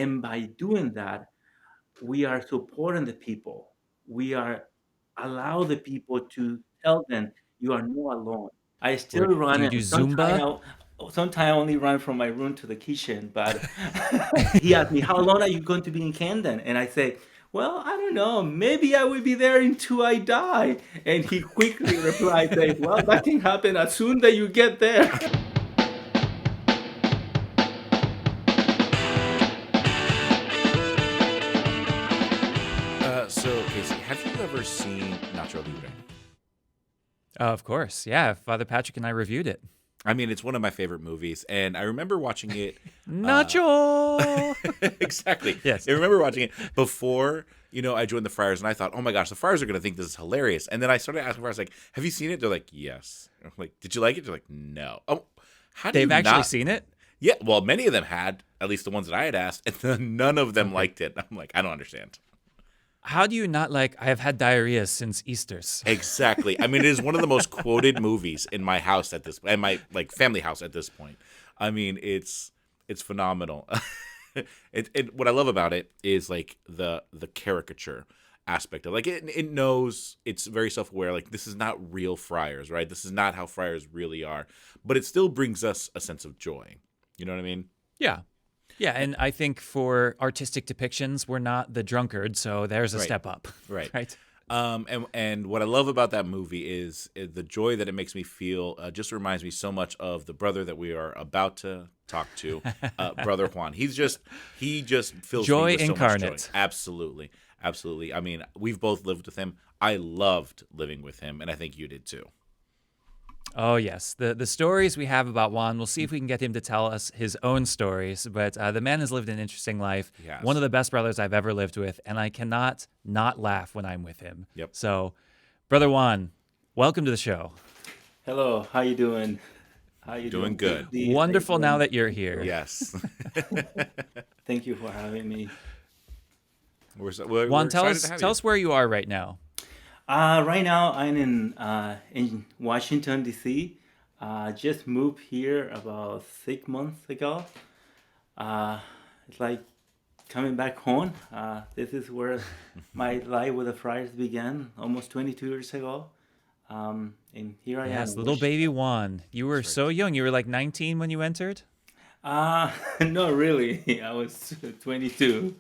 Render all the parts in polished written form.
And by doing that, we are supporting the people. We are allow the people to tell them you are not alone. I still Or do run you do and sometimes Zumba? I only run from my room to the kitchen. But he asked me, "How long are you going to be in Camden?" And I say, "Well, I don't know. Maybe I will be there until I die." And he quickly replied, say, "Well, that can happen as soon that you get there." So Casey, have you ever seen Nacho Libre? Of course. Yeah. Father Patrick and I reviewed it. I mean, it's one of my favorite movies, and I remember watching it. Uh, Nacho! exactly. Yes. I remember watching it before I joined the Friars, and I thought, oh my gosh, the Friars are going to think this is hilarious. And then I started asking Friars, like, have you seen it? They're like, yes. I'm like, did you like it? They're like, no. Oh, how do you They've actually not? seen it? Yeah, well, many of them had, at least the ones that I had asked, and then none of them Okay. liked it. I'm like, I don't understand. How do you not like I have had diarrhea since Easter's? Exactly. I mean, it is one of the most quoted movies in my house at this, and my like family house at this point. I mean, it's phenomenal. What I love about it is like the caricature aspect of like it knows it's very self aware. Like this is not real friars, right? This is not how friars really are, but it still brings us a sense of joy. You know what I mean? Yeah. Yeah. And I think for artistic depictions, we're not the drunkard. So there's a Right. step up. Right. Right. And what I love about that movie is the joy that it makes me feel. Just reminds me so much of the brother that we are about to talk to, brother Juan. He just fills me Joy with so much joy. incarnate. Absolutely, absolutely. I mean, we've both lived with him. I loved living with him, and I think you did too. Oh, yes. The stories we have about Juan, we'll see if we can get him to tell us his own stories. But the man has lived an interesting life. He One of has. the best brothers I've ever lived with. And I cannot not laugh when I'm with him. Yep. So, Brother Juan, welcome to the show. Hello, how you doing? How you Doing doing, good. Casey? How you Wonderful now doing, that you're here. Tito? Yes. Thank you for having me. We're Juan, excited to have tell you. us where you are right now. Right now, I'm in Washington D.C. Just moved here about 6 months ago. Uh, it's like coming back home. This is where my life with the Friars began almost 22 years ago. And here I am Yes, in little baby Washington. Juan. You were That's so right. young. You were like 19 when you entered? Not really. I was 22.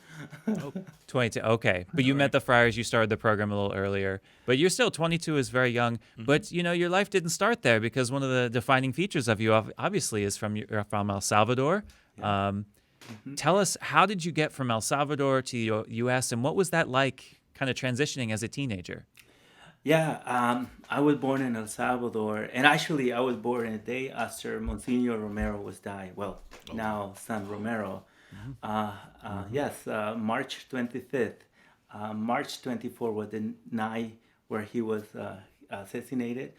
Oh, 22. Okay. But All you met right. the Friars. You started the program a little earlier. But you're still 22 is very young. Hmm. But, your life didn't start there because one of the defining features of you, obviously, is from El Salvador. Yeah. Um, Mm-hmm. Tell us, how did you get from El Salvador to the U.S. and what was that like kind of transitioning as a teenager? Yeah, I was born in El Salvador, and actually, I was born a day after Monsignor Romero was died. Well, Oh wow. now San Romero. Hmm. Yes, March 25th. March 24th was the night where he was assassinated,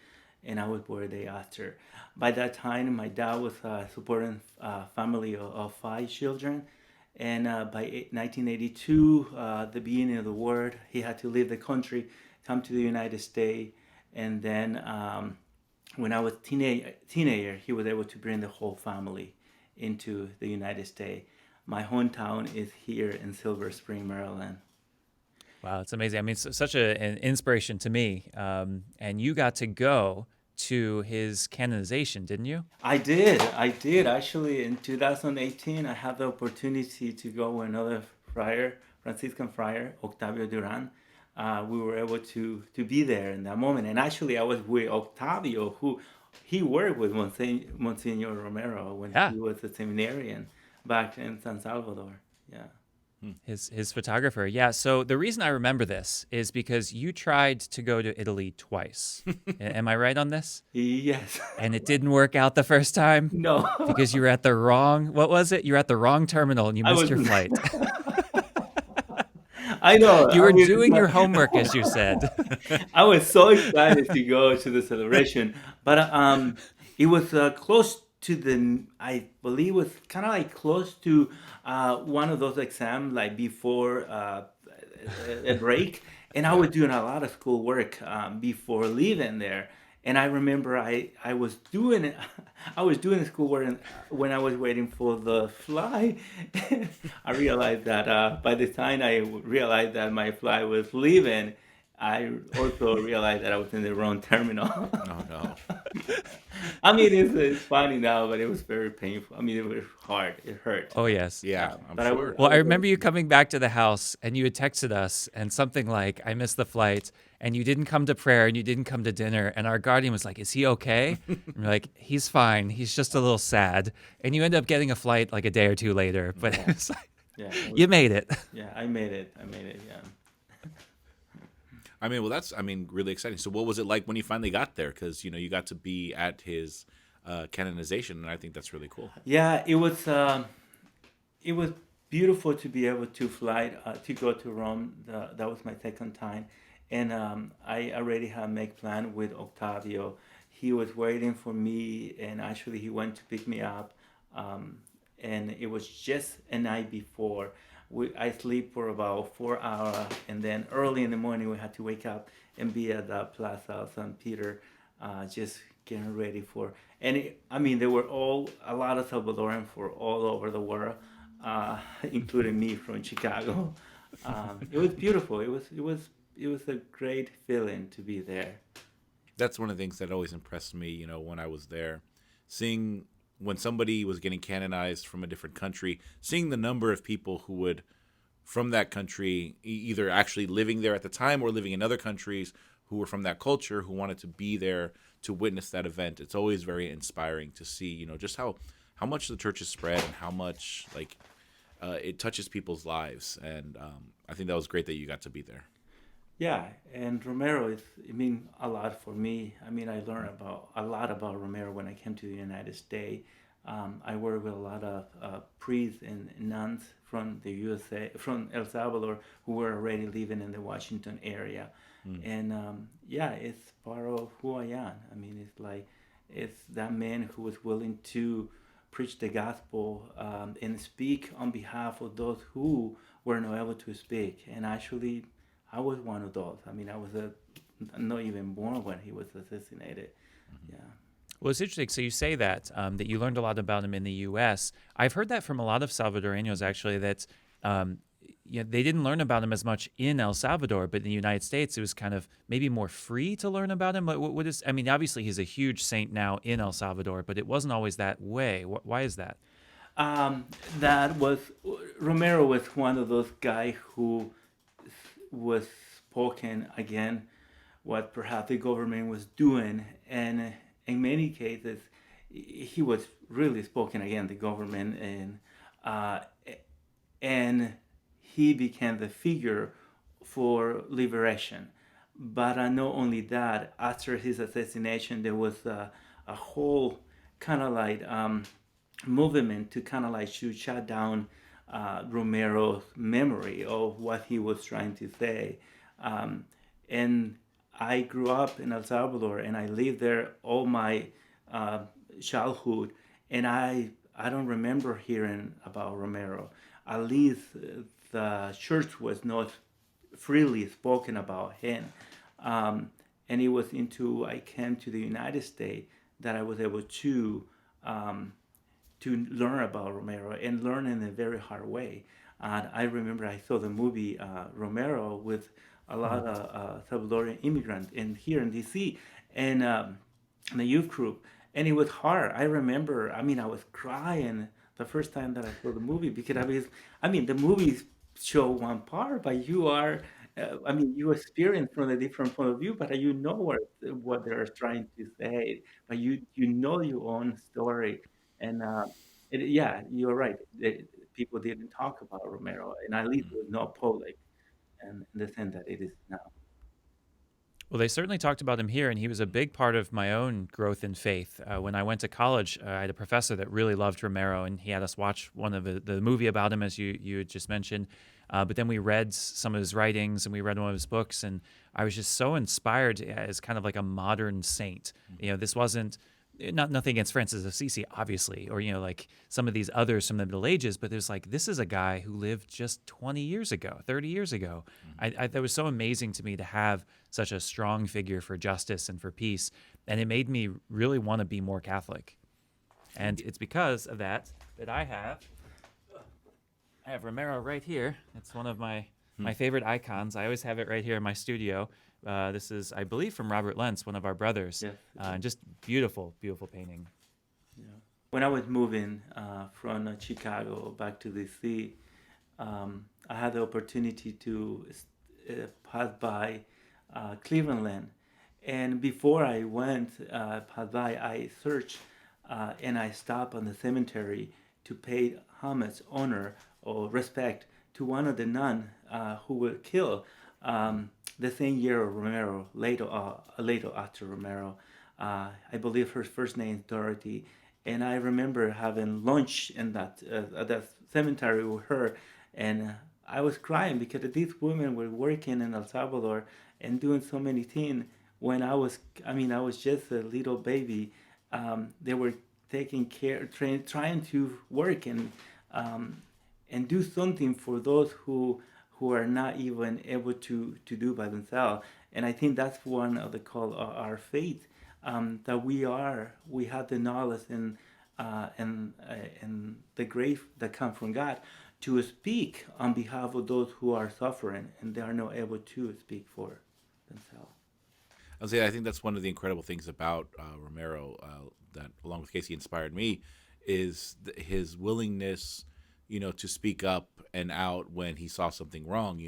and I was born a day after. By that time, my dad was supporting a family of five children, and by 1982, the beginning of the war, he had to leave the country, come to the United States, and then when I was teenager, he was able to bring the whole family into the United States. My hometown is here in Silver Spring, Maryland. Wow, it's amazing. I mean, it's such an inspiration to me. And you got to go to his canonization, didn't you? I did. Actually, in 2018, I had the opportunity to go with another friar, Franciscan friar, Octavio Duran. We were able to be there in that moment. And actually, I was with Octavio, who he worked with Monsignor Romero when Yeah. he was a seminarian back in San Salvador. Yeah. His photographer. Yeah. So the reason I remember this is because you tried to go to Italy twice. Am I right on this? Yes. And it didn't work out the first time No. because you were at the wrong, what was it? You were at the wrong terminal and you I missed was. your flight. I know. You were doing your homework, as you said. I was so excited to go to the celebration, but it was close to the. I believe it was kind of like close to one of those exams, like before a break, and I was doing a lot of school work before leaving there, And I remember I was doing it. I was doing schoolwork, and when I was waiting for the fly, I realized that by the time I realized that my fly was leaving, I also realized that I was in the wrong terminal. Oh no. I mean, it's funny now, but it was very painful. I mean, it was hard. It hurt. Oh, yes. Yeah, I'm But sure. Well, I remember you coming back to the house and you had texted us and something like, I missed the flight and you didn't come to prayer and you didn't come to dinner. And our guardian was like, is he okay? And we're like, he's fine. He's just a little sad. And you end up getting a flight like a day or two later. But it was like, Yeah, it was, you made it. yeah, I made it. I made it. Yeah. I mean, well, that's really exciting. So, what was it like when you finally got there? Because you got to be at his canonization, and I think that's really cool. Yeah, it was beautiful to be able to fly to go to Rome. That was my second time, and I already had make plan with Octavio. He was waiting for me, and actually he went to pick me up, and it was just a night before. I sleep for about 4 hours, and then early in the morning we had to wake up and be at the Plaza of St. Peter, just getting ready for. And I mean, there were a lot of Salvadorans for all over the world, including me from Chicago. It was beautiful. It was a great feeling to be there. That's one of the things that always impressed me. When I was there, seeing when somebody was getting canonized from a different country, seeing the number of people who would, from that country, either actually living there at the time or living in other countries, who were from that culture, who wanted to be there to witness that event. It's always very inspiring to see, just how much the church is spread and how much it touches people's lives. And I think that was great that you got to be there. Yeah, and Romero is, I mean, a lot for me. I mean, I learned a lot about Romero when I came to the United States. I worked with a lot of priests and nuns from the USA, from El Salvador, who were already living in the Washington area. And yeah, it's part of who I am. I mean, it's that man who was willing to preach the gospel and speak on behalf of those who were not able to speak. And actually, I was one of those. I mean, I was not even born when he was assassinated. Yeah. Well, it's interesting. So you say that you learned a lot about him in the U.S. I've heard that from a lot of Salvadoreños, actually, that they didn't learn about him as much in El Salvador, but in the United States, it was kind of maybe more free to learn about him. What is? I mean, obviously, he's a huge saint now in El Salvador, but it wasn't always that way. Why is that? That was Romero was one of those guys who was spoken again what perhaps the government was doing, and in many cases he was really spoken against the government, and he became the figure for liberation. But not only that, after his assassination there was a whole kind of like movement to kind of like to shut down Romero's memory of what he was trying to say. And I grew up in El Salvador and I lived there all my childhood, and I don't remember hearing about Romero. At least the church was not freely spoken about him. And it was until I came to the United States that I was able to learn about Romero and learn in a very hard way. And I remember I saw the movie Romero with a lot of Salvadorian immigrants in here in DC, and the youth group, and it was hard. I remember, I mean, I was crying the first time that I saw the movie because I mean, the movies show one part, but you are, I mean, you experience from a different point of view, but you know what they're trying to say, but you know your own story, and yeah, you're right. People didn't talk about Romero, and at least it was not public, and in the sense that it is now. Well, they certainly talked about him here, and he was a big part of my own growth in faith. When I went to college, I had a professor that really loved Romero, and he had us watch one of the movie about him, as you had just mentioned. But then we read some of his writings, and we read one of his books, and I was just so inspired as kind of like a modern saint. This wasn't nothing against Francis of Assisi, obviously, or like some of these others from the Middle Ages, but there's like, this is a guy who lived just 20 years ago, 30 years ago. That was so amazing to me to have such a strong figure for justice and for peace. and it made me really want to be more Catholic. And it's because of that I have Romero right here. It's one of my favorite icons. I always have it right here in my studio. This is, I believe, from Robert Lentz, one of our brothers. Yes. Just beautiful, beautiful painting. Yeah. When I was moving from Chicago back to DC, I had the opportunity to pass by Cleveland. And before I went pass by, I searched and I stopped on the cemetery to pay homage, honor, or respect to one of the nuns who were killed the same year of Romero, later after Romero. I believe her first name is Dorothy. And I remember having lunch in at that cemetery with her, and I was crying because these women were working in El Salvador and doing so many things. When I was just a little baby. They were taking care, trying to work and do something for those who are not even able to do by themselves. And I think that's one of the call of our faith, that we have the knowledge and the grace that come from God to speak on behalf of those who are suffering and they are not able to speak for themselves. I'll say I think that's one of the incredible things about Romero that, along with Casey, inspired me, is his willingness, to speak up and out when he saw something wrong.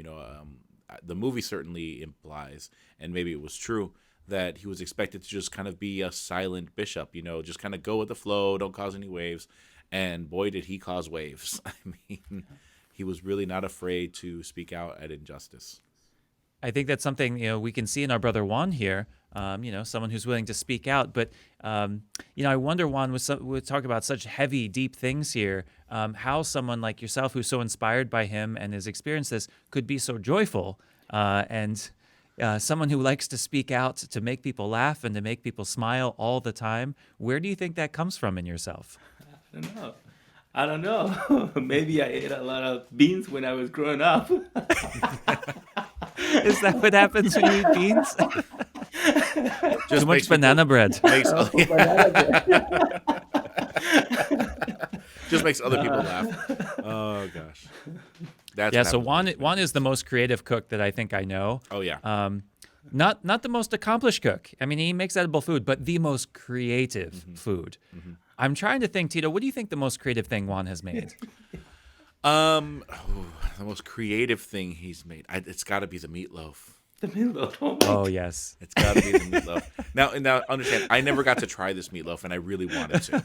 The movie certainly implies, and maybe it was true, that he was expected to just kind of be a silent bishop, just kind of go with the flow, don't cause any waves. And boy, did he cause waves. I mean, he was really not afraid to speak out at injustice. I think that's something we can see in our brother Juan here. Someone who's willing to speak out. But I wonder, Juan, we talk about such heavy, deep things here. How someone like yourself, who's so inspired by him and has experienced this, could be so joyful, and someone who likes to speak out, to make people laugh and to make people smile all the time. Where do you think that comes from in yourself? I don't know. Maybe I ate a lot of beans when I was growing up. Is that what happens when you eat beans? Just too much banana bread. Just makes other people laugh. Oh gosh. So Juan is the most creative cook that I think I know. Oh yeah. Not the most accomplished cook. I mean, he makes edible food, but the most creative food. Mm-hmm. I'm trying to think, Tito, what do you think the most creative thing Juan has made? The most creative thing he's made, it's got to be the meatloaf. The meatloaf. Oh yes, it's got to be the meatloaf. Now, understand, I never got to try this meatloaf, and I really wanted to.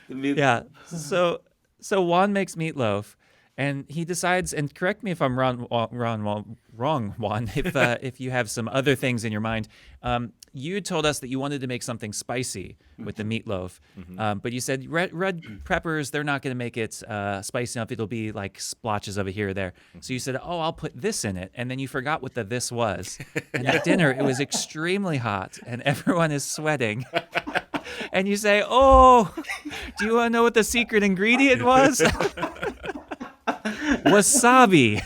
Yeah. So Juan makes meatloaf, and he decides. And correct me if I'm wrong, Juan. If you have some other things in your mind. You told us that you wanted to make something spicy with the meatloaf, but you said red peppers, they're not going to make it spicy enough. It'll be like splotches of it here or there. So you said, I'll put this in it, and then you forgot what the this was. And at dinner, it was extremely hot, and everyone is sweating. And you say, do you want to know what the secret ingredient was? Wasabi.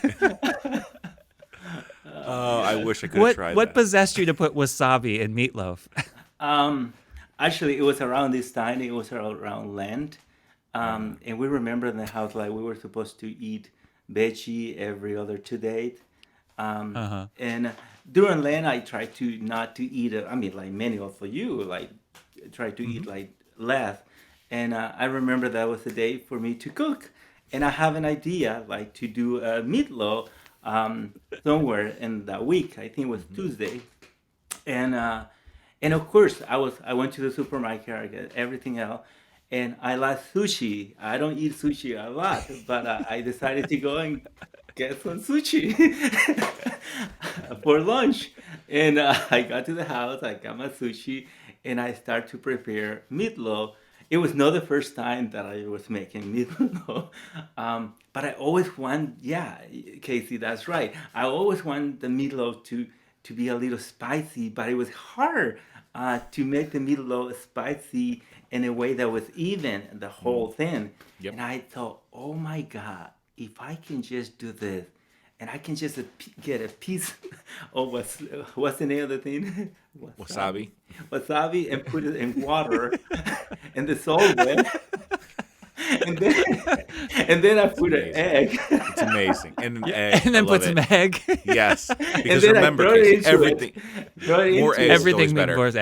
Oh, I wish I could have tried that. What possessed you to put wasabi in meatloaf? Actually, it was around this time. It was around Lent. And we remember in the house, like, we were supposed to eat veggie every other 2 days. And during Lent, I tried to not to eat, like many of you, like, try to eat, like, less. And I remember that was the day for me to cook. And I have an idea, like, to do a meatloaf somewhere in that week. I think it was Tuesday. And of course, I went to the supermarket, I got everything else. And I like sushi. I don't eat sushi a lot, but I decided to go and get some sushi for lunch. And I got to the house, I got my sushi, and I started to prepare meatloaf. It was not the first time that I was making meatloaf, but I always want, Casey, that's right. I always want the meatloaf to be a little spicy, but it was hard to make the meatloaf spicy in a way that was even, the whole thing. Yep. And I thought, oh my God, if I can just do this, and I can just get a piece of what's the name of the thing? Wasabi. Wasabi, and put it in water, and the salt wet, and then I It's put an amazing. egg, It's amazing. And an Yeah, egg. and I then love put some it. egg. Yes. and Because then I remember, throw it Casey, into everything, throw it more into eggs is always Everything better. more eggs.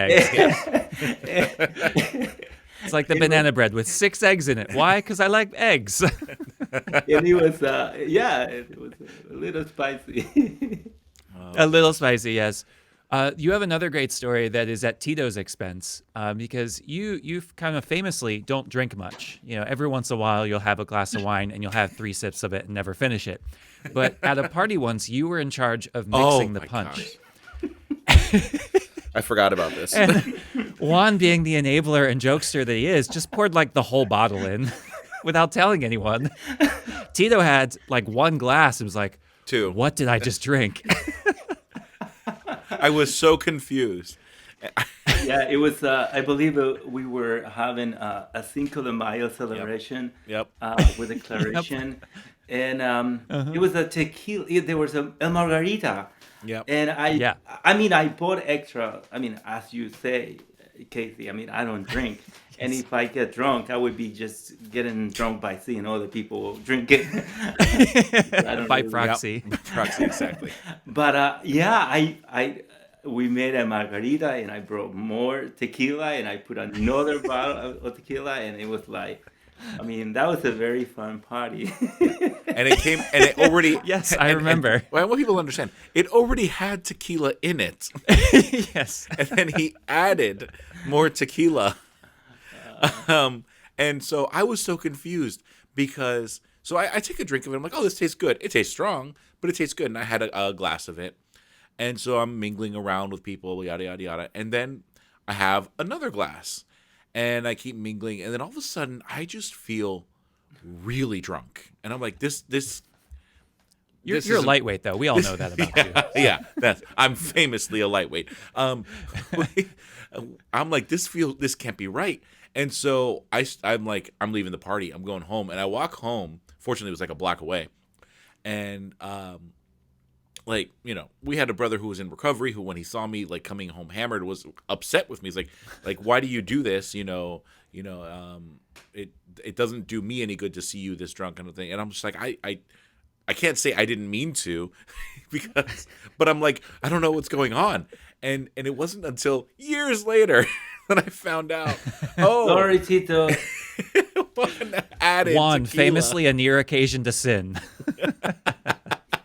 it. It's like the It was- banana bread with 6 eggs in it. Why? Because I like eggs. and it was it was a little spicy. A little spicy, yes. You have another great story that is at Tito's expense, because you kind of famously don't drink much. You know, every once in a while you'll have a glass of wine and you'll have 3 sips of it and never finish it. But at a party once, you were in charge of mixing the my punch. I forgot about this. And Juan, being the enabler and jokester that he is, just poured like the whole bottle in without telling anyone. Tito had like 1 glass and was like, 2. "What did I just drink?" I was so confused. Yeah, it was. I believe we were having a Cinco de Mayo celebration. Yep. With a declaration, and it was a tequila. There was a margarita. Yep. And Yeah. I mean, I bought extra. I mean, as you say, Casey. I mean, I don't drink, and if I get drunk, I would be just getting drunk by seeing other people drinking. I don't By really- proxy. Yep. Proxy, exactly. But we made a margarita, and I brought more tequila, and I put another bottle of tequila, and it was like, I mean, that was a very fun party. And it already. Yes, I remember. Well, I want people to understand. It already had tequila in it, Yes. and then he added more tequila. And so I was so confused because I take a drink of it. I'm like, oh, this tastes good. It tastes strong, but it tastes good. And I had a glass of it, and so I'm mingling around with people, yada yada yada. And then I have another glass, and I keep mingling, and then all of a sudden I just feel really drunk, and I'm like, this You're a isn't- lightweight, though. We all know that about you. yeah, I'm famously a lightweight. I'm like, this can't be right. And so I'm like, I'm leaving the party. I'm going home, and I walk home. Fortunately, it was like a block away, and like, you know, we had a brother who was in recovery who, when he saw me like coming home hammered, was upset with me. He's like, why do you do this? It doesn't do me any good to see you this drunk kind of thing. And I'm just like, I can't say I didn't mean to, but I'm like, I don't know what's going on. And it wasn't until years later that I found out. Oh, Sorry, Tito. Juan added Juan, tequila. famously a near occasion to sin.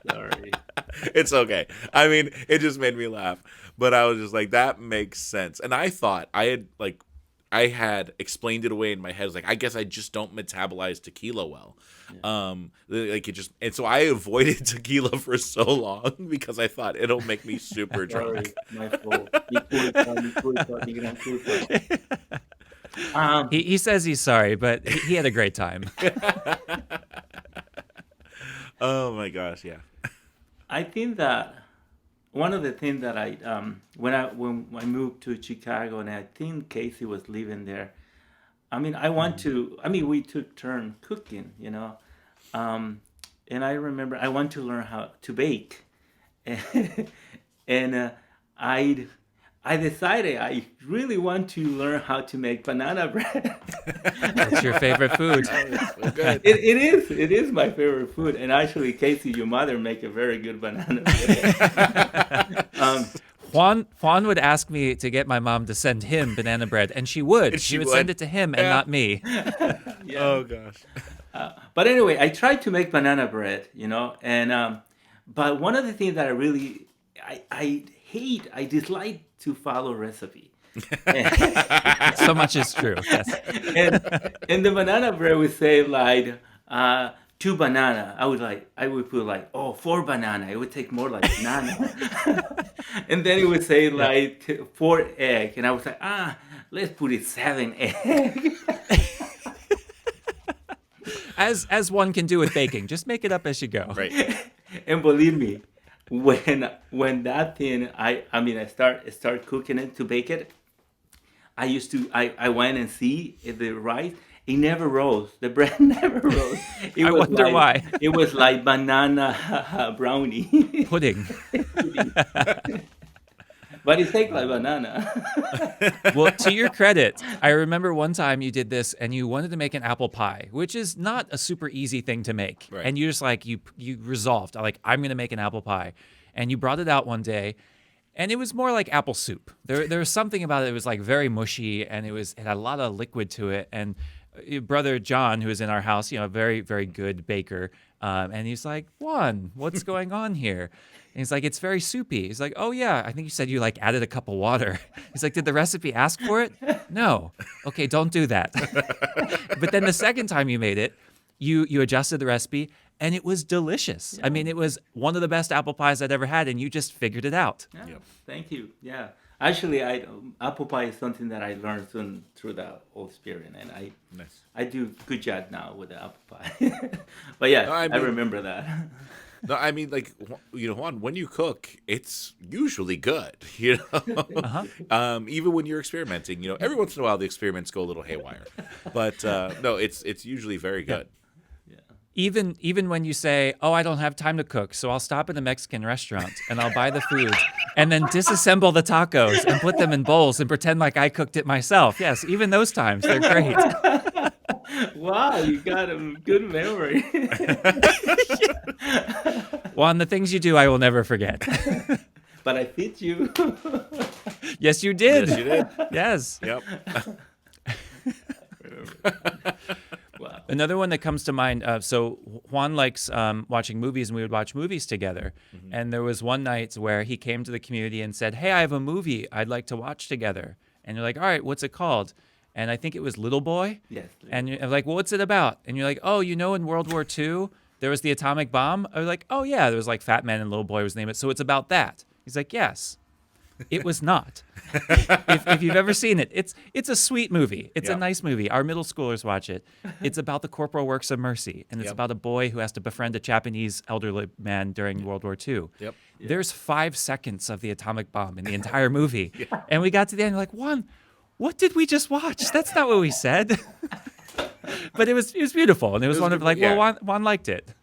Sorry. It's okay. I mean, it just made me laugh. But I was just like, that makes sense. And I thought I had explained it away in my head. I was like, I guess I just don't metabolize tequila well. Like it just, and so I avoided tequila for so long because I thought it'll make me super drunk. Sorry, my fault. Mi gran culpa. He says he's sorry, but he had a great time. Oh my gosh, yeah. I think that one of the things that when I moved to Chicago, and I think Casey was living there. I mean, we took turn cooking, you know, and I remember I want to learn how to bake, and I decided I really want to learn how to make banana bread. What's your favorite food? So good. It is my favorite food, and actually, Casey, your mother make a very good banana bread. Juan would ask me to get my mom to send him banana bread, and she would. And She would send it to him and Yeah. not me. Yeah. Oh gosh. But anyway, I tried to make banana bread, you know, and but one of the things that I really I dislike to follow recipe. So much is true. Yes. and the banana bread would say like 2 banana. I would put like 4 banana. It would take more like banana. And then it would say like 4 egg, and I was like, let's put it 7 egg. As one can do with baking, just make it up as you go. Right. And believe me, when that thing I start cooking it to bake it, I went and see the rice, It never rose. The bread never rose. It I was wonder like why. it was like banana brownie Pudding. pudding, but it tastes like banana. Well, to your credit, I remember one time you did this and you wanted to make an apple pie, which is not a super easy thing to make. Right. And you just like you resolved, like I'm going to make an apple pie. And you brought it out one day and it was more like apple soup. There was something about it that was like very mushy and it had a lot of liquid to it. And your brother John, who was in our house, a very, very good baker, and he's like, Juan, what's going on here? And he's like, it's very soupy. He's like, oh yeah, I think you said you like added a cup of water. He's like, did the recipe ask for it? No. Okay, don't do that. But then the second time you made it, you adjusted the recipe and it was delicious. I mean, it was one of the best apple pies I'd ever had and you just figured it out. Yeah, thank you. Yeah, actually, apple pie is something that I learned through the whole experience, and Nice. I do good job now with the apple pie. But yeah, No, I I mean- remember that. No, I mean, like, Juan, when you cook, it's usually good, even when you're experimenting, every once in a while the experiments go a little haywire, but no, it's usually very good. Even when you say, oh, I don't have time to cook, so I'll stop at a Mexican restaurant and I'll buy the food and then disassemble the tacos and put them in bowls and pretend like I cooked it myself. Yes, even those times, they're great. Wow, you got a good memory. Juan, the things you do, I will never forget. But I fit you. Yes, you did. Yes, you did. Yes. Yep. Wow. Another one that comes to mind, so Juan likes watching movies, and we would watch movies together. Mm-hmm. And there was one night where he came to the community and said, hey, I have a movie I'd like to watch together. And you're like, all right, what's it called? And I think it was Little Boy. Yes. And you're like, well, what's it about? And you're like, oh, in World War II, there was the atomic bomb? I was like, oh, yeah, there was like Fat Man and Little Boy was named it. So it's about that. He's like, yes. It was not. If you've ever seen it, it's a sweet movie. It's a Yep. nice movie. Our middle schoolers watch it. It's about the corporal works of mercy, and it's Yep. about a boy who has to befriend a Japanese elderly man during World War II. Yep. There's 5 seconds of the atomic bomb in the entire movie, and we got to the end, like, Juan, what did we just watch? That's not what we said. But it was beautiful, and it was one of like, yeah. well, Juan liked it.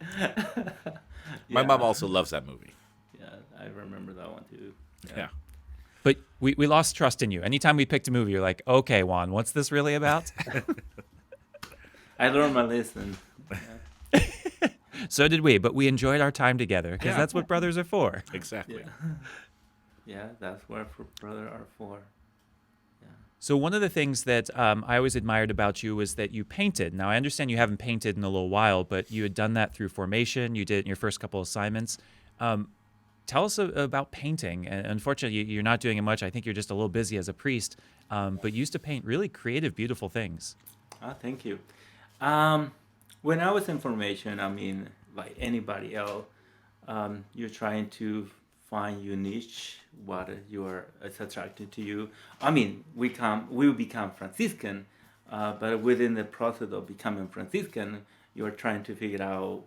My mom also loves that movie. Yeah, I remember that one too. Yeah. But we lost trust in you. Anytime we picked a movie, you're like, okay, Juan, what's this really about? I learned my lesson. So did we, but we enjoyed our time together because Yeah. that's what brothers are for. Exactly. Yeah, that's what brother are for. So one of the things that I always admired about you was that you painted. Now, I understand you haven't painted in a little while, but you had done that through formation. You did it in your first couple assignments. Tell us about painting. And unfortunately, you're not doing it much. I think you're just a little busy as a priest, but you used to paint really creative, beautiful things. Thank you. When I was in formation, I mean, like anybody else, you're trying to find your niche, what is attracted to you. I mean, we will become Franciscan, but within the process of becoming Franciscan, you're trying to figure out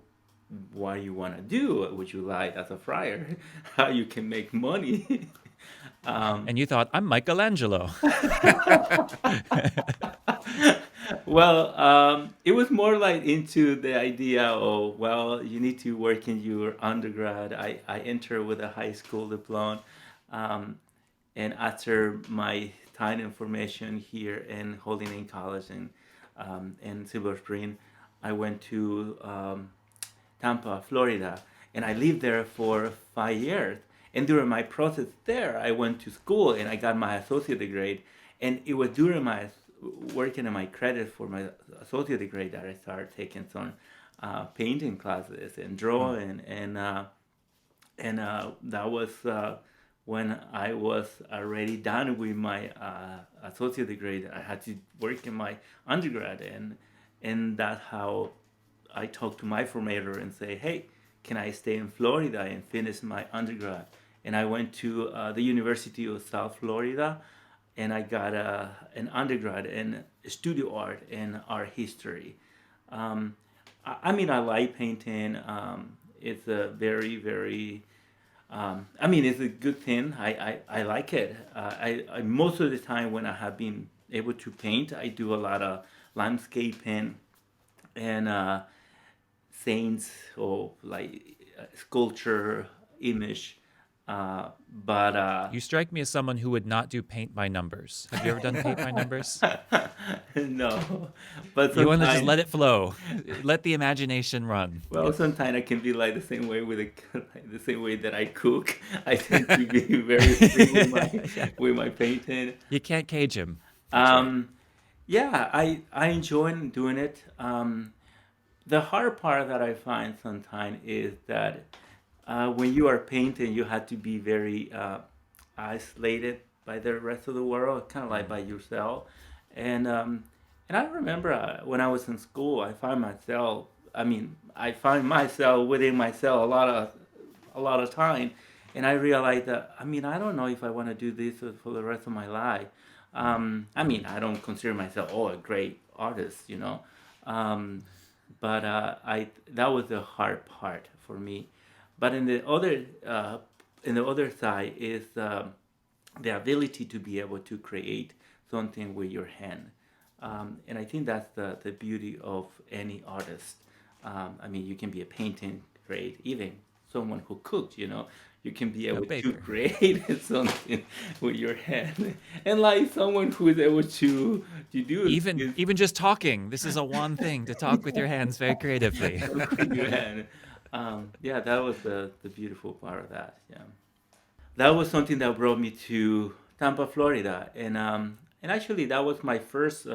what you want to do, what you like as a friar, how you can make money. And you thought, I'm Michelangelo. Well, it was more like into the idea of, well, you need to work in your undergrad. I entered with a high school diploma. And after my time in formation here in Holy Name College in Silver Spring, I went to Tampa, Florida, and I lived there for 5 years. And during my process there, I went to school and I got my associate degree. And it was during my working on my credit for my associate degree that I started taking some painting classes and drawing, and that was when I was already done with my associate degree. I had to work in my undergrad, and that's how I talked to my formator and say, hey, can I stay in Florida and finish my undergrad? And I went to the University of South Florida, and I got an undergrad in studio art and art history. I mean, I like painting. It's a very, very, I mean, it's a good thing. I like it. I most of the time when I have been able to paint, I do a lot landscaping and saints or like sculpture image. But You strike me as someone who would not do paint by numbers. Have you ever done paint by numbers? no, but You want to just sometimes, let it flow, let the imagination run. well, sometimes I can be like the same way with like the same way that I cook. I tend to be very free with my Yeah. painting. You can't cage him. That's right. Um, yeah, I enjoy doing it. The hard part that I find sometimes is that when you are painting, you have to be very isolated by the rest of the world, kind of like by yourself. And I remember when I was in school, I find myself. I mean, I find myself within myself a lot of time, and I realized that I mean I don't know if I want to do this for the rest of my life. I mean, I don't consider myself a great artist, you know, um, but I that was the hard part for me. But in the other side is the ability to be able to create something with your hand. And I think that's the beauty of any artist. I mean, you can be a painting great, even someone who cooks, you know, you can be A able to baker. create something with your hand. And like someone who is able to do Even is even just talking. This is a one thing to talk with your hands very creatively. with your hand. Yeah, that was the beautiful part of that. Yeah. That was something that brought me to Tampa, Florida, and actually that was my first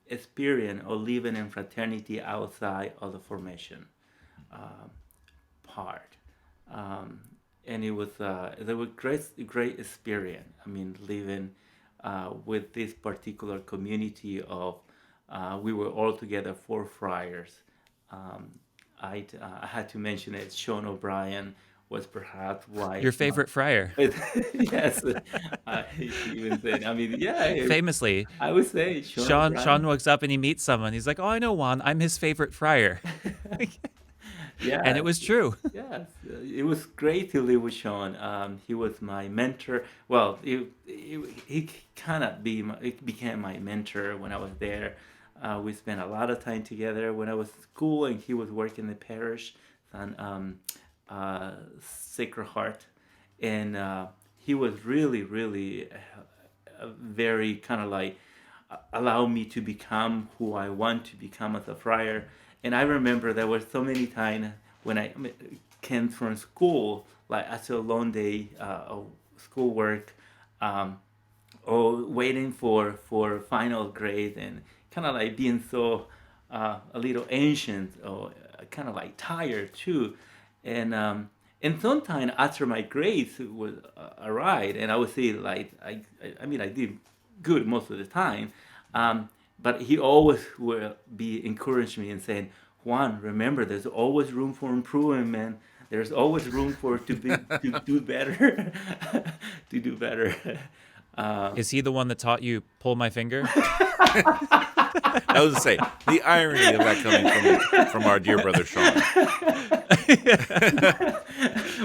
experience of living in fraternity outside of the formation part, um, and it was great experience. I mean, living with this particular community of we were all together four friars. Um, I had to mention it. Sean O'Brien was perhaps why Your favorite friar. yes, he even said. I mean, yeah, Famously, I would say Sean Sean O'Brien. wakes up and he meets someone. He's like, "Oh, I know Juan. I'm his favorite friar," and it Yeah, was true. yes, it was great to live with Sean. He was my mentor. Well, he kind of it became my mentor when I was there. We spent a lot of time together when I was in school, and he was working in the parish on Sacred Heart, and he was really very kind of like allow me to become who I want to become as a friar. And I remember there were so many times when I came from school, like after a long day of schoolwork, um, or waiting for final grade, and kind of like being so a little ancient or kind of like tired too, and sometimes after my grades would arrive, and I would say like I mean I did good most of the time, but he always will be encouraging me and saying, Juan, remember, there's always room for improvement, man. There's always room for to do better, to do better. Um, Is he the one that taught you pull my finger? I was to say the irony of that coming from our dear brother Sean.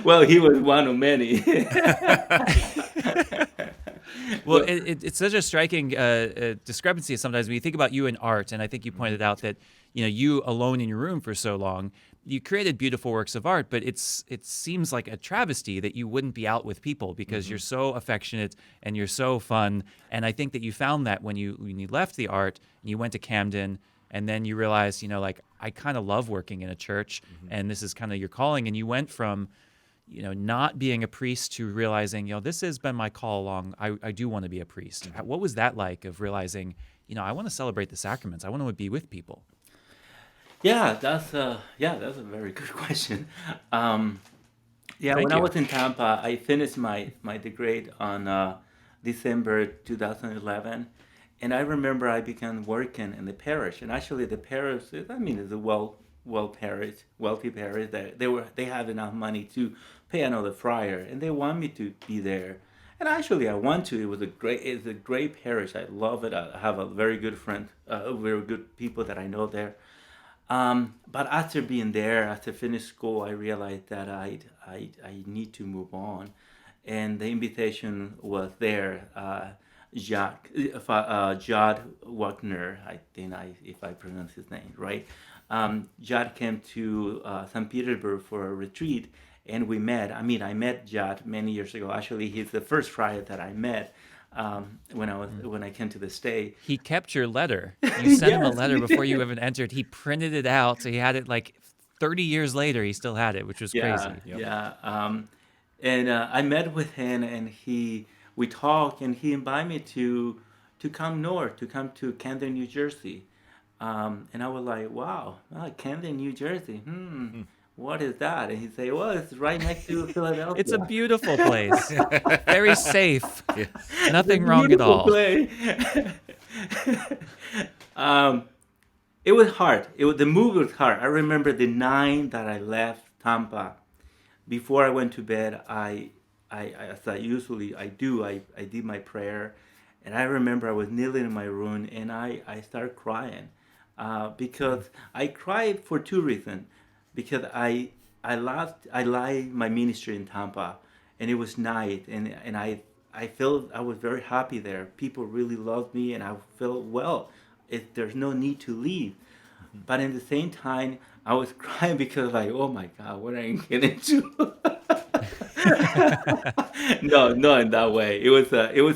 well, he was one of many. Well, Well, it's such a striking discrepancy sometimes when you think about you in art, and I think you pointed out that you alone in your room for so long, you created beautiful works of art, but it seems like a travesty that you wouldn't be out with people because you're so affectionate and you're so fun, and I think that you found that when you left the art and you went to Camden, and then you realized like I kind of love working in a church, and this is kind of your calling, and you went from not being a priest to realizing, this has been my call along. I do want to be a priest. What was that like of realizing, I want to celebrate the sacraments. I want to be with people. that's a very good question. Um, yeah, when Thank I you. was in Tampa, I finished my degree on December 2011, and I remember I began working in the parish. And actually, the parish, I mean, is a wealthy parish. That they have enough money to pay another friar, and they want me to be there. And actually, I want to. It's a great parish. I love it. I have a very good friend, very good people that I know there. But after being there, after finish school, I realized that I need to move on, and the invitation was there. Jod Wagner, I think if I pronounce his name right. Jod came to St. Petersburg for a retreat, and we met. I mean, I met Jod many years ago. Actually, he's the first friar that I met when I came to the state. He kept your letter. You sent him a Yes, letter he before you did. even entered. He printed it out. So he had it like 30 years later. He still had it, which was Yeah, crazy. Yep. yeah. And I met with him, and we talked, and he invited me to come north, to come to Camden, New Jersey. And I was like, wow, Camden, New Jersey. What is that? And he said, well, it's right next to It's a Philadelphia. beautiful place. Very safe. Yes. It's a Nothing wrong at beautiful all. place. um, it was hard. The move was hard. I remember the night that I left Tampa. Before I went to bed, as I usually I do, I did my prayer, and I remember I was kneeling in my room, and I started crying, because I cried for two reasons, because I lied my ministry in Tampa, and it was night, and I felt I was very happy there. People really loved me, and I felt well. There's no need to leave. But at the same time, I was crying because like, oh my God, what are you getting into? No, not in that way. It was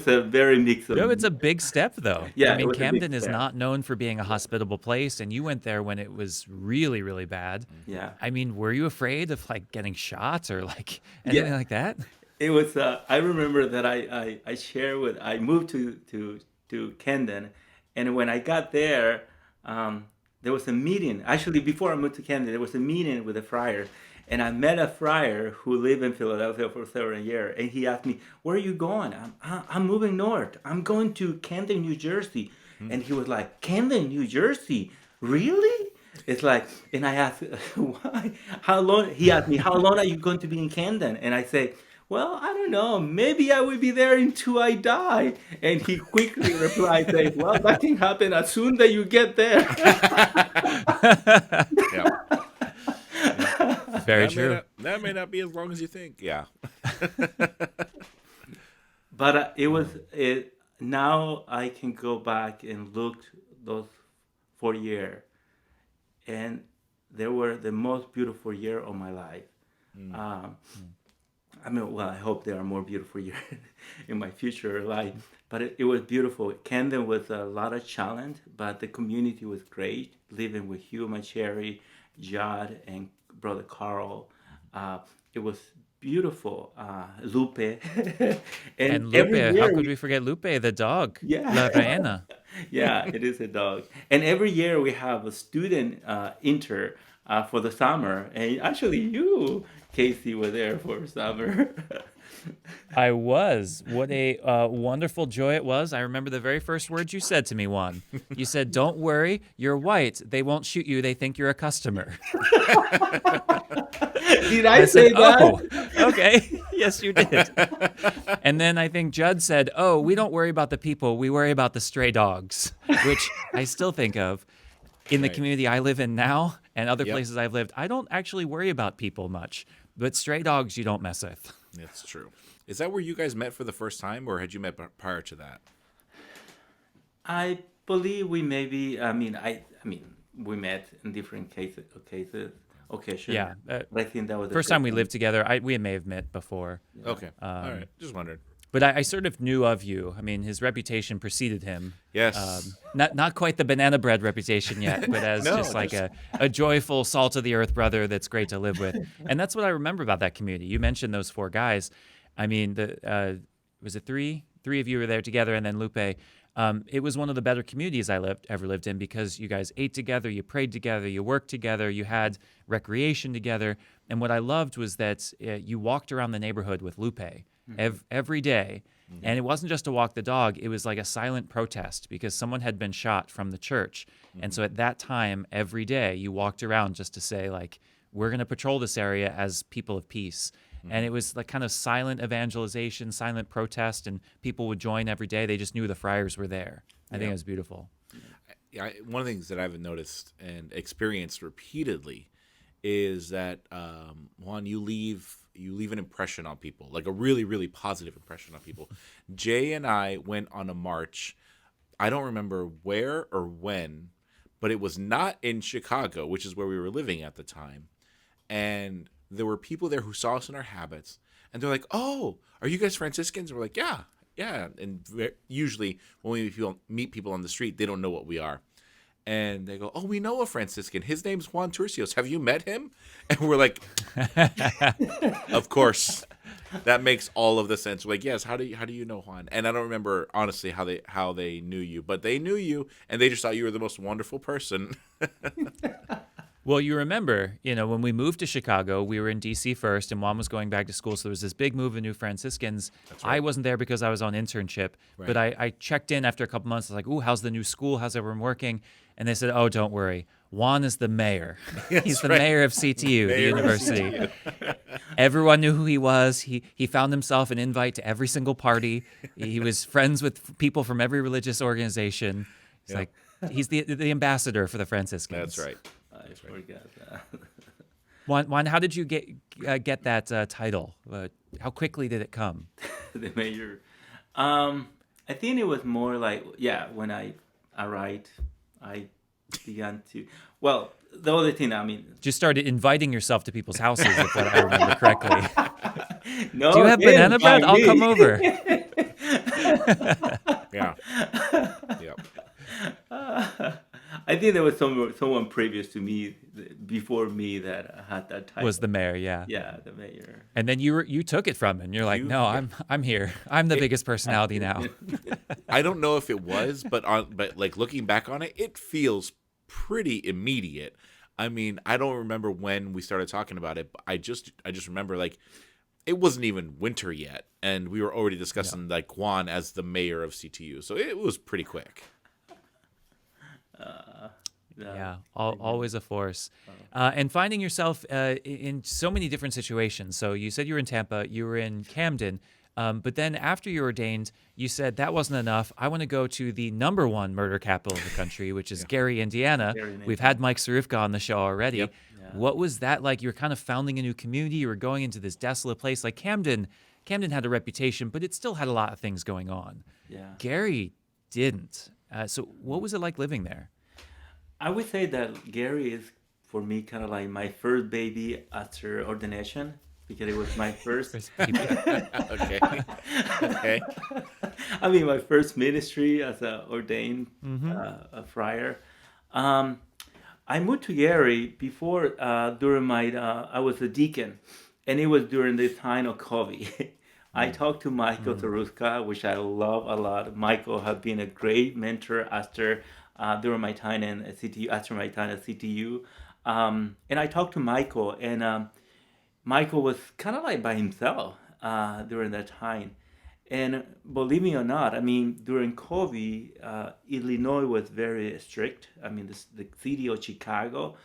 a very mix of No, it's a big step, though. I yeah. It mean, was a big Camden is step. not known for being a hospitable place, and you went there when it was really, really bad. Yeah, I mean, were you afraid of like getting shot or like yeah. anything like that? It was. I remember that I shared with. I moved to Camden, and when I got there, there was a meeting. Actually, before I moved to Camden, there was a meeting with the friars, and I met a friar who lived in Philadelphia for several years, and he asked me, "Where are you going?" I'm moving north. I'm going to Camden, New Jersey, and he was like, "Camden, New Jersey, really?" It's like, and I asked, why? How long? He asked me, how long are you going to be in Camden? And I say, well, I don't know. Maybe I will be there until I die. And he quickly replied, saying, well, that can happen as soon as you get there. Yeah. Yep. Very true. That may not be as long as you think. Yeah. But it was it. Now I can go back and look those 4 years, and they were the most beautiful year of my life. Um, I mean, well, I hope there are more beautiful years in my future life. But it was beautiful. Camden was a lot of challenge, but the community was great. Living with Hugh, my Cherry, Judd, and brother Carl, uh, it was beautiful. Lupe, and And Lupe, every how year could we, we forget Lupe, the dog, La yeah, Reina? yeah, it is a dog. And every year we have a student inter for the summer. And actually, you, Casey, were there for summer. I was. What a wonderful joy it was. I remember the very first words you said to me, Juan. You said, "Don't worry, you're white. They won't shoot you. They think you're a customer." Did I I said, say "Oh, that? okay." Yes, you did. And then I think Judd said, "Oh, we don't worry about the people. We worry about the stray dogs," which I still think of in the Right. community I live in now and other Yep. places I've lived. I don't actually worry about people much, but stray dogs you don't mess with. That's true. Is that where you guys met for the first time, or had you met prior to that? I believe we maybe. I mean, we met in different occasions. Yeah. But I think that was the First time we time. lived together, we may have met before. Okay. All right. Just wondered. But I sort of knew of you. I mean, his reputation preceded him. Yes. Not quite the banana bread reputation yet, but as No, just like a joyful, salt of the earth brother that's great to live with. And that's what I remember about that community. You mentioned those four guys. I mean, was it three? Three of you were there together, and then Lupe. It was one of the better communities I ever lived in because you guys ate together, you prayed together, you worked together, you had recreation together. And what I loved was that you walked around the neighborhood with Lupe every day. And it wasn't just to walk the dog, it was like a silent protest because someone had been shot from the church. And so at that time, every day, you walked around just to say, like, we're going to patrol this area as people of peace. And it was like kind of silent evangelization, silent protest, and people would join every day. They just knew the friars were there. I think it was beautiful. Yeah, one of the things that I've noticed and experienced repeatedly is that Juan, you leave an impression on people, like a really really positive impression on people. Jay and I went on a march. I don't remember where or when, but it was not in Chicago, which is where we were living at the time. And there were people there who saw us in our habits, and they're like, "Oh, are you guys Franciscans?" And we're like, "Yeah, yeah." And usually when we meet people on the street, they don't know what we are. And they go, "Oh, we know a Franciscan. His name's Juan Turcios. Have you met him?" And we're like, "Of course." That makes all of the sense. We're like, "Yes, how do you know Juan?" And I don't remember honestly how they knew you, but they knew you, and they just thought you were the most wonderful person. Well, you remember, when we moved to Chicago, we were in D.C. first, and Mom was going back to school, so there was this big move of new Franciscans. That's right. I wasn't there because I was on internship, but Right. I checked in after a couple months. I was like, "Ooh, how's the new school? How's everyone working?" And they said, "Oh, don't worry. Juan is the mayor. He's the right. mayor of CTU, the Mayor of university." CTU. Everyone knew who he was. He found himself an invite to every single party. He was friends with people from every religious organization. He's Yep. like, he's the ambassador for the Franciscans. That's right. I forgot that. Juan, how did you get that title? How quickly did it come? The mayor. I think it was more like, yeah, when I arrived, I began to. Well, the other thing, I mean, Just started inviting yourself to people's houses, if I remember correctly. no, Do you have it didn't banana bread? invite I'll me. come over. Yeah. Yep. I think there was someone previous to me, before me, that had that title. Was the mayor, yeah. Yeah, the mayor. And then you took it from him. You're like, You- "No, I'm here. I'm the biggest personality now." I don't know if it was, but like looking back on it, it feels pretty immediate. I mean, I don't remember when we started talking about it, but I just remember like it wasn't even winter yet, and we were already discussing like Juan as the mayor of CTU. So it was pretty quick. Yeah, always a force. And finding yourself in so many different situations. So you said you were in Tampa, you were in Camden, but then after you were ordained, you said that wasn't enough. I want to go to the #1 murder capital of the country, which is Gary, Indiana. Gary, We've had Mike Sarufka on the show already. Yep. Yeah. What was that like? You were kind of founding a new community. You were going into this desolate place. Like Camden had a reputation, but it still had a lot of things going on. Yeah. Gary didn't. So what was it like living there? I would say that Gary is, for me, kind of like my first baby after ordination, because it was my first. Okay. Okay. I mean, my first ministry as a ordained a friar. I moved to Gary before, during my, I was a deacon, and it was during the time of COVID. I talked to Michael Taruska, which I love a lot. Michael has been a great mentor during my time in CTU, after my time at CTU. And I talked to Michael, and Michael was kind of like by himself during that time. And believe me or not, I mean, during COVID, Illinois was very strict. I mean, the city of Chicago,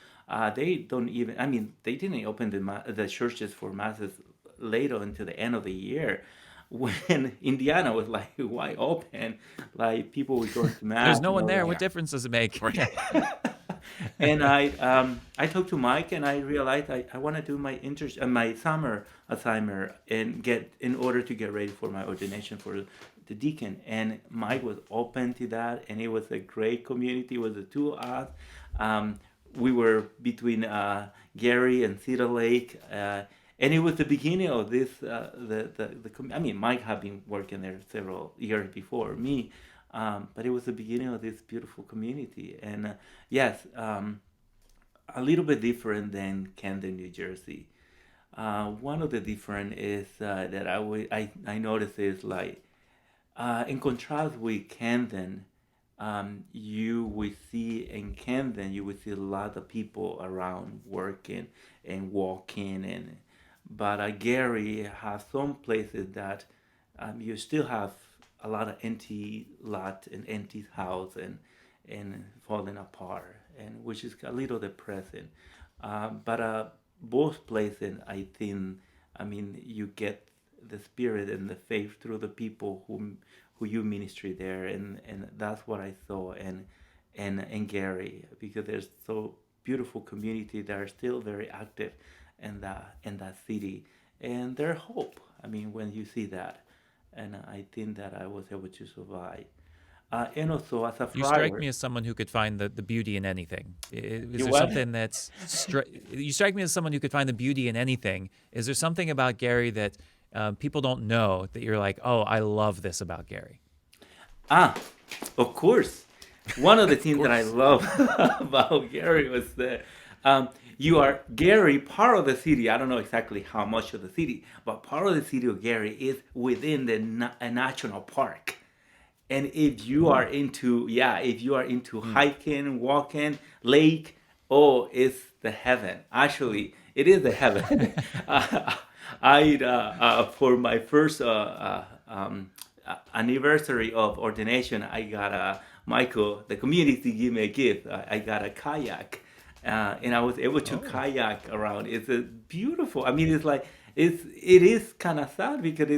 they don't even, I mean, they didn't open the churches for masses later into the end of the year. When Indiana was like wide open, like people would go to mass. There's no one and all there. that. What difference does it make? And I talked to Mike, and I realized I want to do my summer assignment and in order to get ready for my ordination for the deacon. And Mike was open to that, and it was a great community. It was the two of us. We were between Gary and Cedar Lake, and it was the beginning of this. I mean, Mike had been working there several years before me. But it was the beginning of this beautiful community. And yes, a little bit different than Camden, New Jersey. One of the different is that I noticed is like, in contrast with Camden, you would see in Camden, you would see a lot of people around working and walking. But Gary has some places that you still have a lot of empty lot and empty house and falling apart, and which is a little depressing. But both places, I think, I mean, you get the spirit and the faith through the people who you ministry there, and that's what I saw and Gary, because they're so beautiful community that are still very active in that city, and their hope. I mean, when you see that, and I think that I was able to survive. And also as a You strike friar, me as someone who could find the beauty in anything. Is you there what? something that's you strike me as someone who could find the beauty in anything? Is there something about Gary that people don't know that you're like, oh, I love this about Gary? Ah, of course. One of the Of things that I course. love about Gary was that you are Gary, part of the city. I don't know exactly how much of the city, but part of the city of Gary is within the a national park. And if you are Oh, into, yeah, if you are into Hmm. hiking, walking, lake, oh, it's the heaven. Actually, it is the heaven. For my first anniversary of ordination, I got Michael, the community gave me a gift. I got a kayak, and I was able to oh, kayak around. It's a beautiful. I mean, it is kind of sad because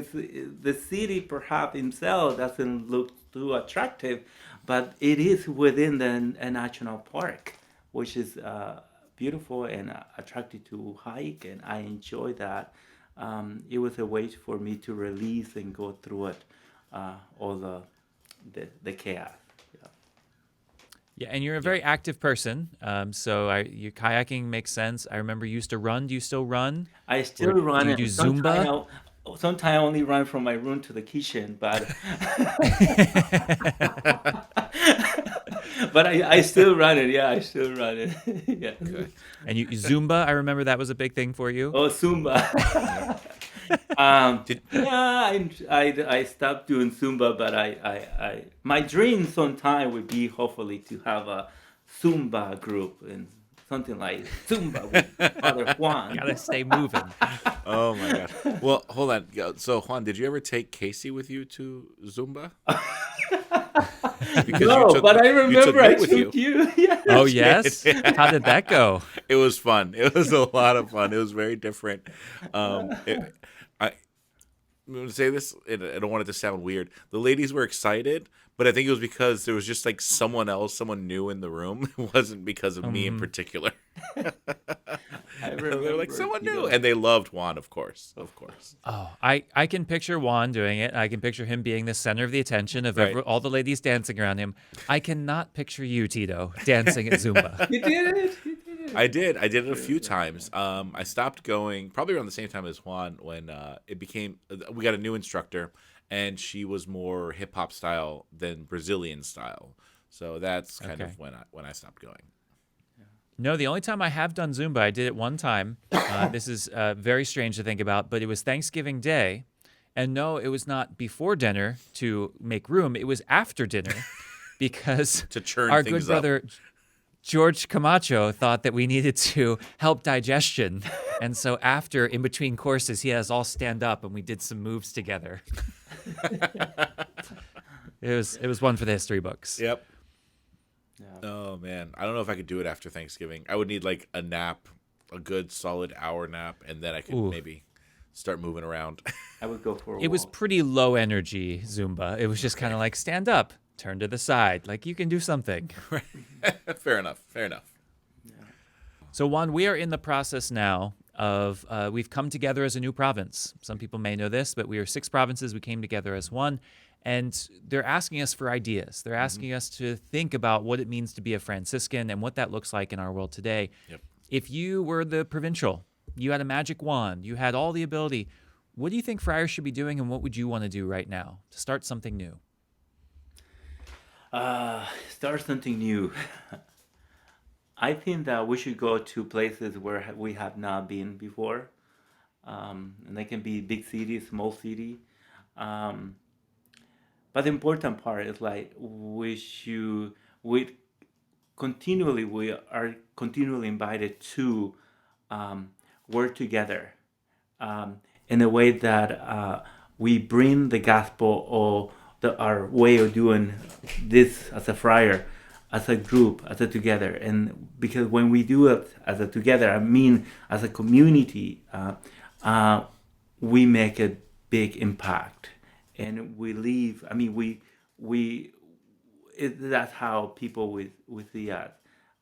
the city perhaps itself doesn't look too attractive, but it is within the a national park, which is beautiful and attractive to hike, and I enjoy that. It was a way for me to release and go through it, all the chaos. Yeah. yeah. And you're a Yeah. very active person, so your kayaking makes sense. I remember you used to run. Do you still run, I or still do run you do it. Sometimes Zumba? I only run from my room to the kitchen, but but I still run it. Yeah, I still run it. Yeah. Okay. And Zumba, I remember that was a big thing for you. Oh, Zumba. Yep. Did Yeah, I stopped doing Zumba, but my dream sometime would be hopefully to have a Zumba group and something like Zumba with Father Juan. Gotta stay moving. Oh my gosh. Well, hold on. So Juan, did you ever take Casey with you to Zumba? Because No, but I you took remember I me with took you. you. Yeah. Oh Did. yes, how did that go? It was fun. It was a lot of fun. It was very different. I I'm going to say this, and I don't want it to sound weird. The ladies were excited, but I think it was because there was just like someone else, someone new in the room. It wasn't because of me in Hmm. particular. I They were like, remember, someone new. Tito. And they loved Juan, of course. Of course. Oh, I can picture Juan doing it. I can picture him being the center of the attention of Right. all the ladies dancing around him. I cannot picture you, Tito, dancing at Zumba. You did it. You did it. I did. I did it a few times. I stopped going probably around the same time as Juan when it became. We got a new instructor, and she was more hip hop style than Brazilian style. So that's kind Okay. of when I stopped going. No, the only time I have done Zumba, I did it one time. This is very strange to think about, but it was Thanksgiving Day. And no, it was not before dinner to make room. It was after dinner because To churn our good things up. brother George Camacho thought that we needed to help digestion. And so after, in between courses, he had us all stand up and we did some moves together. It was one for the history books. Yep. Yeah. Oh man, I don't know if I could do it after Thanksgiving. I would need like a nap, a good solid hour nap, and then I could Ooh. maybe start moving around. I would go for a It was walk. pretty low energy Zumba. It was just kind of like stand up, turn to the side, like you can do something. Fair enough. Fair enough. So Juan, we are in the process now of we've come together as a new province. Some people may know this, but we are 6 provinces. We came together as one, and they're asking us for ideas. They're asking us to think about what it means to be a Franciscan and what that looks like in our world today. Yep. If you were the provincial, you had a magic wand, you had all the ability, what do you think friars should be doing, and what would you want to do right now to start something new? Start something new. I think that we should go to places where we have not been before, and they can be big cities, small city. Um, but the important part is like we we are continually invited to um, work together in a way that we bring the gospel or our way of doing this as a friar, as a group, as a together. And because when we do it as a together, I mean as a community, uh, we make a big impact, and we leave. I mean, we that's how people with see us.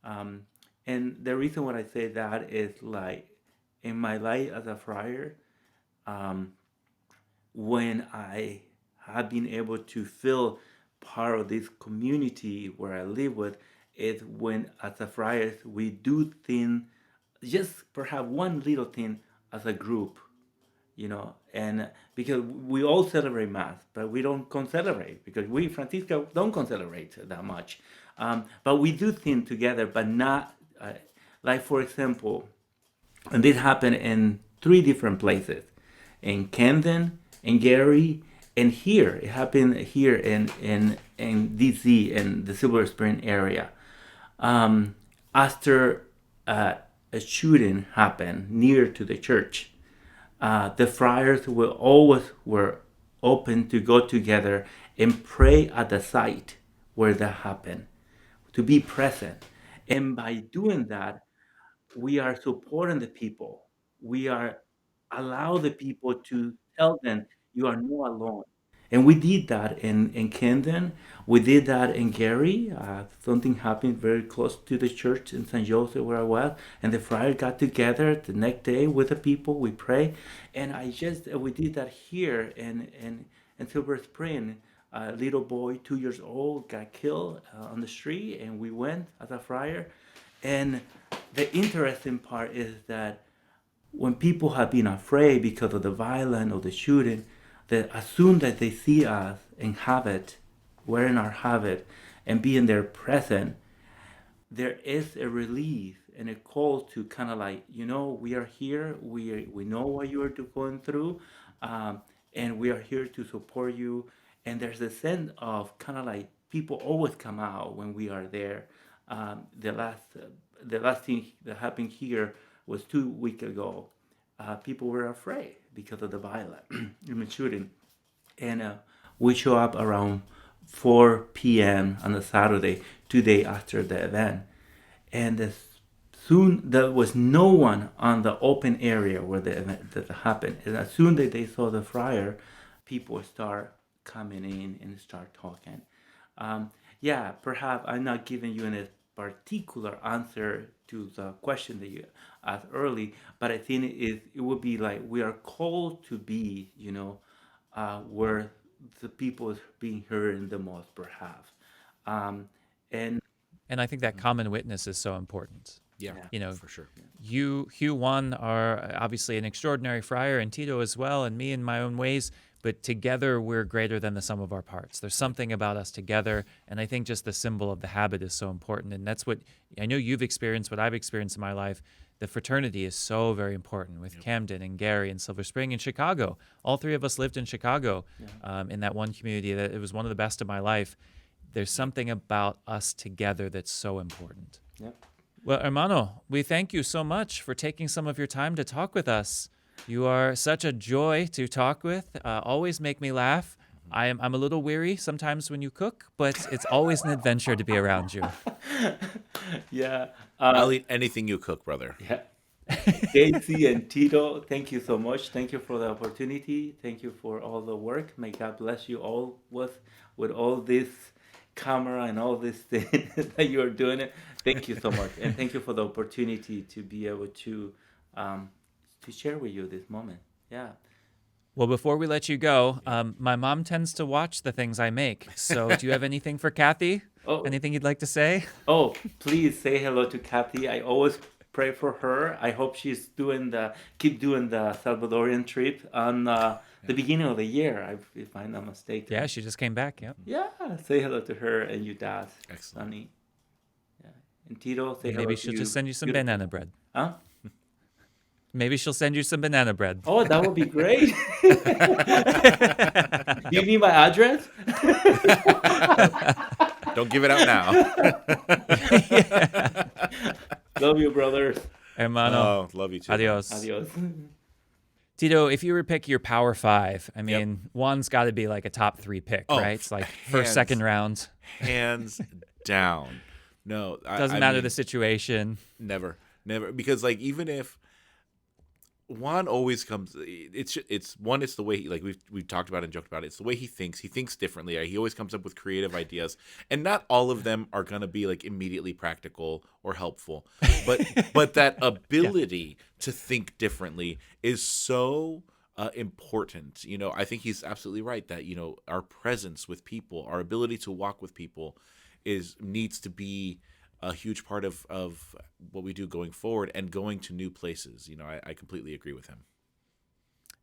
Um, And the reason why I say that is like in my life as a friar, um, when I have been able to feel part of this community where I live with, is when as a friars we do things, just perhaps one little thing as a group, and because we all celebrate mass, but we don't concelebrate because we Francisco don't concelebrate that much, but we do things together, but not like for example, and this happened in three different places, in Camden, in Gary, and here. It happened here in DC in the Silver Spring area. After a shooting happened near to the church, the friars were open to go together and pray at the site where that happened, to be present. And by doing that, we are supporting the people. We are allow the people to tell them you are not alone. And we did that in Camden. We did that in Gary. Something happened very close to the church in San Jose where I was. And the friar got together the next day with the people. We pray. And we did that here in Silver Spring. A little boy, 2 years old, got killed on the street. And we went as a friar. And the interesting part is that when people have been afraid because of the violence or the shooting, that as soon that they see us in habit, wearing our habit, and being there present, there is a relief and a call to kind of like, we are here, we know what you are going through, and we are here to support you. And there's a sense of kind of like people always come out when we are there. The last thing that happened here was 2 weeks ago. People were afraid because of the violence, shooting, and we show up around 4 p.m. on a Saturday, 2 days after the event, and soon there was no one on the open area where the event that happened. And as soon as they saw the friar, people start coming in and start talking. Yeah, perhaps I'm not giving you a particular answer to the question that you asked early, but I think it would be like we are called to be, where the people is being heard the most, perhaps. Um, and And I think that common witness is so important. Yeah, yeah, You know, for sure. you, Hugh Juan, are obviously an extraordinary friar, and Tito as well, and me in my own ways. But together, we're greater than the sum of our parts. There's something about us together, and I think just the symbol of the habit is so important. And that's what I know you've experienced, what I've experienced in my life. The fraternity is so very important with Camden and Gary and Silver Spring and Chicago. All three of us lived in Chicago, in that one community. That it was one of the best of my life. There's something about us together that's so important. yeah. Well, hermano, we thank you so much for taking some of your time to talk with us. You are such a joy to talk with. Always make me laugh. I'm a little weary sometimes when you cook, but it's always an adventure to be around you. Yeah. I'll eat anything you cook, brother. Yeah. Casey and Tito, thank you so much. Thank you for the opportunity. Thank you for all the work. May God bless you all with all this camera and all this thing that you're doing. It. Thank you so much, and thank you for the opportunity to be able to share with you this moment. Yeah. Well, before we let you go, my mom tends to watch the things I make. So do you have anything for Kathy? Oh, Anything you'd like to say? oh, please say hello to Kathy. I always pray for her. I hope she's keep doing the Salvadorian trip on the beginning of the year, if I'm not mistaken. Yeah, she just came back. Yep. Yeah, say hello to her and your dad, Excellent. Sonny. Yeah, and Tito, say hello Maybe to she'll you. just send you some Beautiful. banana bread. Huh? Maybe she'll send you some banana bread. Oh, that would be great. Do you need my address? Don't give it out now. Love you, brothers. Hermano, Oh, love you too. adios. Adios. Tito, if you were to pick your power five, I mean, Juan's got to be like a top 3 pick, Oh, right? It's like hands- first, second round. Hands down. No, Doesn't I matter mean, the situation. never, because like even if Juan always comes. It's the way he, like we've talked about and joked about it. It's the way he thinks. He thinks differently. He always comes up with creative ideas, and not all of them are gonna be like immediately practical or helpful. But that ability to think differently is so important. I think he's absolutely right that our presence with people, our ability to walk with people, needs to be a huge part of what we do going forward and going to new places. I completely agree with him.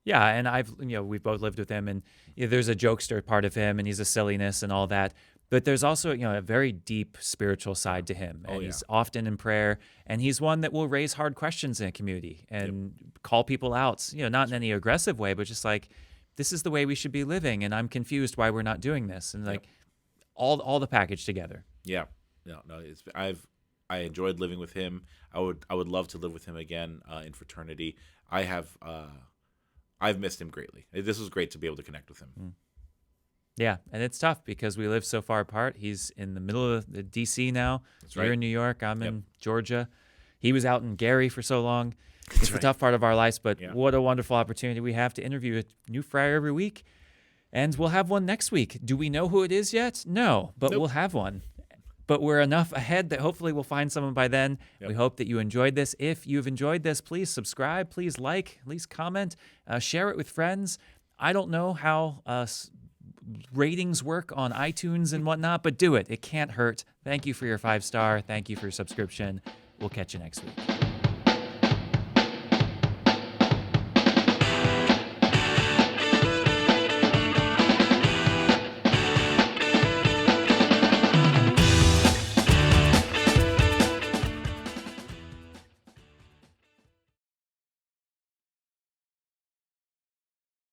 Yeah, and we've both lived with him, and there's a jokester part of him, and he's a silliness and all that. But there's also, a very deep spiritual side to him, and he's often in prayer, and he's one that will raise hard questions in a community and call people out, not in any aggressive way, but just like, this is the way we should be living, and I'm confused why we're not doing this, and like all the package together. Yeah. No. I enjoyed living with him. I would love to live with him again in fraternity. I've missed him greatly. This was great to be able to connect with him. Yeah, and it's tough because we live so far apart. He's in the middle of the DC now. That's You're right. in New York. I'm in Georgia. He was out in Gary for so long. It's a tough part of our lives, but what a wonderful opportunity we have to interview a new friar every week. And we'll have one next week. Do we know who it is yet? No, but we'll have one. But we're enough ahead that hopefully we'll find someone by then. We hope that you enjoyed this. If you've enjoyed this, please subscribe, please like, at least comment, share it with friends. I don't know how ratings work on iTunes and whatnot, but do it. It can't hurt. Thank you for your 5-star. Thank you for your subscription. We'll catch you next week.